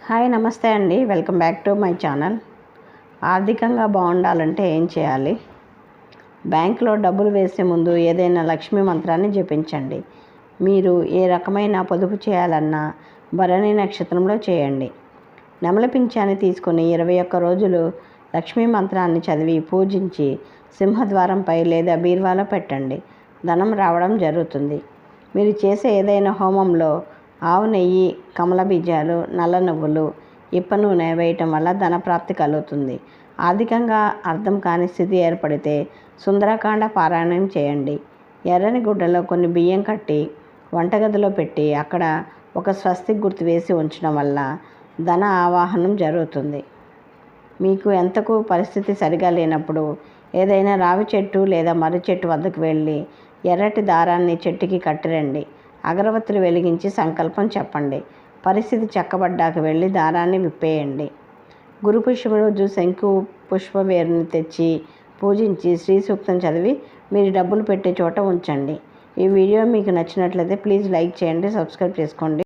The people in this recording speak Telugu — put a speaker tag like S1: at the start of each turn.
S1: హాయ్ నమస్తే అండి, welcome back to my channel. ఆర్థికంగా బాగుండాలంటే ఏం చేయాలి? బ్యాంకులో డబ్బులు వేసే ముందు ఏదైనా లక్ష్మీ మంత్రాన్ని జపించండి. మీరు ఏ రకమైన పొదుపు చేయాలన్నా భరణి నక్షత్రంలో చేయండి. నెమలి పింఛాన్ని తీసుకుని 21 రోజులు లక్ష్మీ మంత్రాన్ని చదివి పూజించి సింహద్వారంపై లేదా బీరువాలో పెట్టండి. ధనం రావడం జరుగుతుంది. మీరు చేసే ఏదైనా హోమంలో ఆవు నెయ్యి, కమల బీజాలు, నల్ల నువ్వులు, ఇప్ప నూనె వేయటం వల్ల ధనప్రాప్తి కలుగుతుంది. ఆర్థికంగా అర్థం కాని స్థితి ఏర్పడితే సుందరకాండ పారాయణం చేయండి. ఎర్రని గుడ్డలో కొన్ని బియ్యం కట్టి వంటగదిలో పెట్టి అక్కడ ఒక స్వస్తిక్ గుర్తు వేసి ఉంచడం వల్ల ధన ఆవాహనం జరుగుతుంది. మీకు ఎంతకు పరిస్థితి సరిగా లేనప్పుడు ఏదైనా రావి చెట్టు లేదా మర్రి చెట్టు వద్దకు వెళ్ళి ఎర్రటి దారాన్ని చెట్టుకి కట్టిరండి. అగరవత్తులు వెలిగించి సంకల్పం చెప్పండి. పరిస్థితి చక్కబడ్డాక వెళ్ళి దారాన్ని విప్పేయండి. గురు పుష్యమి రోజు శంకు పుష్పవేరుని తెచ్చి పూజించి శ్రీ సూక్తం చదివి మీరు డబ్బులు పెట్టే చోట ఉంచండి. ఈ వీడియో మీకు నచ్చినట్లయితే ప్లీజ్ లైక్ చేయండి, సబ్స్క్రైబ్ చేసుకోండి.